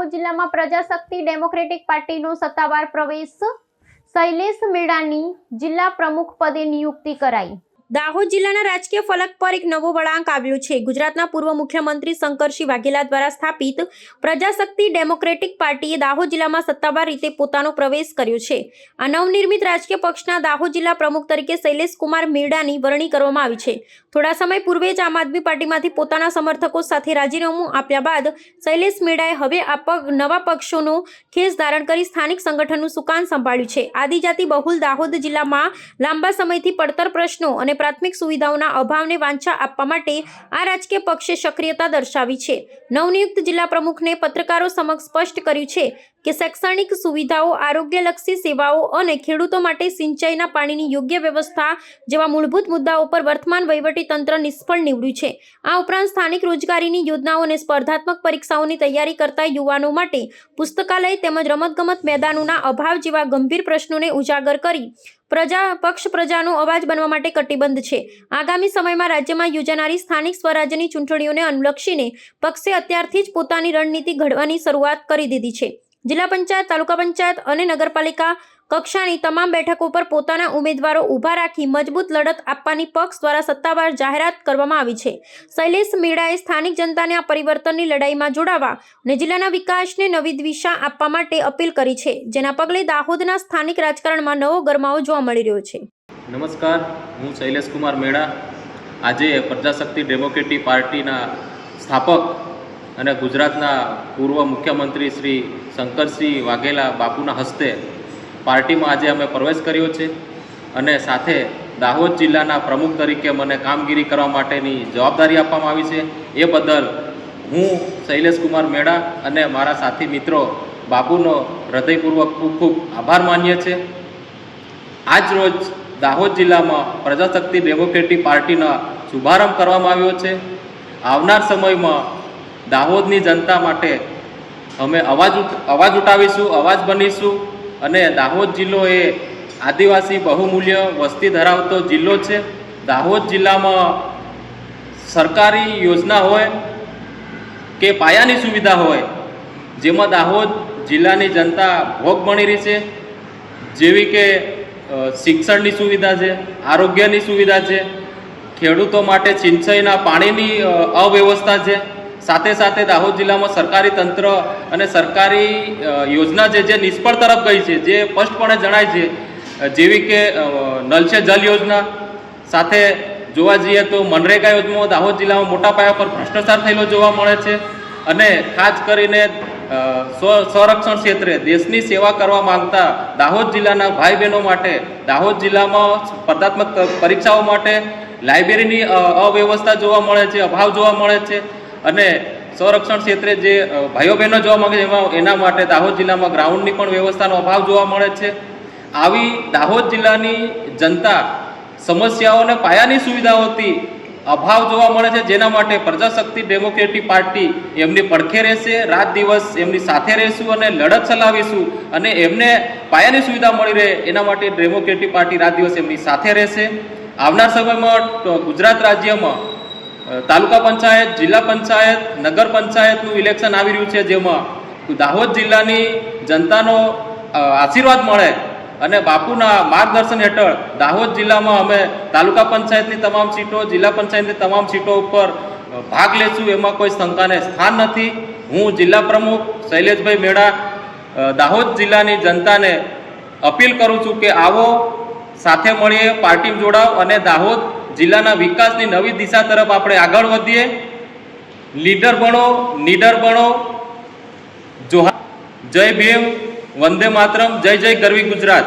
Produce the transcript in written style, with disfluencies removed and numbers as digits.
દાહોદ જિલ્લામાં પ્રજાશક્તિ ડેમોક્રેટિક પાર્ટીનો સત્તાવાર પ્રવેશ, શૈલેષ મેડાની જિલ્લા પ્રમુખ પદે નિયુક્તિ કરાઈ। દાહોદ જિલ્લાના રાજકીય ફલક પર એક નવો વળાંક આવ્યો છે। ગુજરાતના પૂર્વ મુખ્યમંત્રી શંકરસિંહ વાઘેલા દ્વારા સ્થાપિત પ્રજાશક્તિ ડેમોક્રેટિક પાર્ટીએ દાહોદ જિલ્લામાં સત્તાવાર રીતે પોતાનો પ્રવેશ કર્યો છે। આ નવનિર્મિત રાજકીય પક્ષના દાહોદ જિલ્લા પ્રમુખ તરીકે શૈલેષ કુમાર મેડાની વરણી કરવામાં આવી છે। થોડા સમય પૂર્વે જ આમ આદમી પાર્ટીમાંથી પોતાના સમર્થકો સાથે રાજીનામું આપ્યા બાદ શૈલેષ મેડાએ હવે નવા પક્ષોનો ખેસ ધારણ કરી સ્થાનિક સંગઠનનું સુકાન સંભાળ્યું છે। આદિજાતિ બહુલ દાહોદ જિલ્લામાં લાંબા સમયથી પડતર પ્રશ્નો અને પ્રાથમિક સુવિધાઓના અભાવને વાંચા આપવા માટે આ રાજકીય પક્ષે સક્રિયતા દર્શાવી છે। નવનિયુક્ત જિલ્લા પ્રમુખને પત્રકારો સમક્ષ સ્પષ્ટ કર્યું છે કે શૈક્ષણિક સુવિધાઓ, આરોગ્યલક્ષી સેવાઓ અને ખેડૂતો માટે સિંચાઈના પાણીની યોગ્ય વ્યવસ્થા જેવા મૂળભૂત મુદ્દાઓ પર વર્તમાન વહીવટીતંત્ર નિષ્ફળ નીવડ્યું છે। આ ઉપરાંત સ્થાનિક રોજગારીની યોજનાઓ અને સ્પર્ધાત્મક પરીક્ષાઓની તૈયારી કરતા યુવાનો માટે પુસ્તકાલય તેમજ રમતગમત મેદાનોના અભાવ જેવા ગંભીર પ્રશ્નોને ઉજાગર કરી પ્રજાનો અવાજ બનવા માટે કટિબદ્ધ છે। આગામી સમયમાં રાજ્યમાં યોજાનારી સ્થાનિક સ્વરાજ્યની ચૂંટણીઓને અનુલક્ષીને પક્ષે અત્યારથી જ પોતાની રણનીતિ ઘડવાની શરૂઆત કરી દીધી છે। જિલ્લા પંચાયત, તાલુકા પંચાયત અને નગરપાલિકા કક્ષાની તમામ બેઠકો પર પોતાના ઉમેદવારો ઊભા રાખી મજબૂત લડત આપવાની પક્ષ દ્વારા સત્તાવાર જાહેરાત કરવામાં આવી છે। શૈલેષ મેડાએ સ્થાનિક જનતાને આ પરિવર્તનની લડાઈમાં જોડાવા અને જિલ્લાના વિકાસને નવી દિશા આપવા માટે અપીલ કરી છે, જેના પગલે દાહોદના સ્થાનિક રાજકારણમાં નવો ગરમાવો જોવા મળી રહ્યો છે। નમસ્કાર, હું શૈલેષ કુમાર મેડા આજે પ્રજાશક્તિ ડેમોક્રેટિક પાર્ટીના સ્થાપક અને ગુજરાતના પૂર્વ મુખ્યમંત્રી શ્રી શંકરસિંહ વાઘેલા બાપુના હસ્તે પાર્ટીમાં આજે અમે પ્રવેશ કર્યો છે અને સાથે દાહોદ જિલ્લાના પ્રમુખ તરીકે મને કામગીરી કરવા માટેની જવાબદારી આપવામાં આવી છે। એ બદલ હું શૈલેષ કુમાર મેડા અને મારા સાથી મિત્રો બાપુનો હૃદયપૂર્વક ખૂબ ખૂબ આભાર માનીએ છીએ। આજ રોજ દાહોદ જિલ્લામાં પ્રજાશક્તિ ડેમોક્રેટિક પાર્ટીનો શુભારંભ કરવામાં આવ્યો છે। આવનાર સમયમાં દાહોદની જનતા માટે અમે અવાજ ઉઠાવીશું, અવાજ બનીશું અને દાહોદ જિલ્લો એ આદિવાસી બહુમૂલ્ય વસ્તી ધરાવતો જિલ્લો છે। દાહોદ જિલ્લામાં સરકારી યોજના હોય કે પાયાની સુવિધા હોય જેમાં દાહોદ જિલ્લાની જનતા ભોગ બની રહી છે, જેવી કે શિક્ષણની સુવિધા છે, આરોગ્યની સુવિધા છે, ખેડૂતો માટે સિંચાઈના પાણીની અવ્યવસ્થા છે। સાથે સાથે દાહોદ જિલ્લામાં સરકારી તંત્ર અને સરકારી યોજના જે નિષ્ફળ તરફ ગઈ છે, જે સ્પષ્ટપણે જણાય છે, જેવી કે નલ સે જલ યોજના, સાથે જોવા જઈએ તો મનરેગા યોજનામાં દાહોદ જિલ્લામાં મોટા પાયા પર ભ્રષ્ટાચાર થયેલો જોવા મળે છે અને ખાસ કરીને સંરક્ષણ ક્ષેત્રે દેશની સેવા કરવા માંગતા દાહોદ જિલ્લાના ભાઈ બહેનો માટે દાહોદ જિલ્લામાં સ્પર્ધાત્મક પરીક્ષાઓ માટે લાઇબ્રેરીની અવ્યવસ્થા જોવા મળે છે, અભાવ જોવા મળે છે અને સંરક્ષણ ક્ષેત્રે જે ભાઈઓ બહેનો જોવા માંગે છે એના માટે દાહોદ જિલ્લામાં ગ્રાઉન્ડની પણ વ્યવસ્થાનો અભાવ જોવા મળે છે। આવી દાહોદ જિલ્લાની જનતા સમસ્યાઓ અને પાયાની સુવિધાઓથી અભાવ જોવા મળે છે, જેના માટે પ્રજાશક્તિ ડેમોક્રેટિક પાર્ટી એમની પડખે રહેશે, રાત દિવસ એમની સાથે રહેશું અને લડત ચલાવીશું અને એમને પાયાની સુવિધા મળી રહે એના માટે ડેમોક્રેટિક પાર્ટી રાત દિવસ એમની સાથે રહેશે। આવનાર સમયમાં ગુજરાત રાજ્યમાં તાલુકા પંચાયત, જિલ્લા પંચાયત, નગર પંચાયતનું ઇલેક્શન આવી રહ્યું છે, જેમાં દાહોદ જિલ્લાની જનતાનો આશીર્વાદ મળે અને બાપુના માર્ગદર્શન હેઠળ દાહોદ જિલ્લામાં અમે તાલુકા પંચાયતની તમામ સીટો, જિલ્લા પંચાયતની તમામ સીટો ઉપર ભાગ લેશું, એમાં કોઈ શંકાને સ્થાન નથી। હું જિલ્લા પ્રમુખ શૈલેષભાઈ મેડા દાહોદ જિલ્લાની જનતાને અપીલ કરું છું કે આવો, સાથે મળીએ, પાર્ટીમાં જોડાવ અને દાહોદ જિલ્લાના વિકાસની નવી દિશા તરફ આપણે આગળ વધીએ। લીડર બનો, નીડર બનો। જોહાર, જય ભીમ, વંદે માતરમ, જય જય ગરવી ગુજરાત।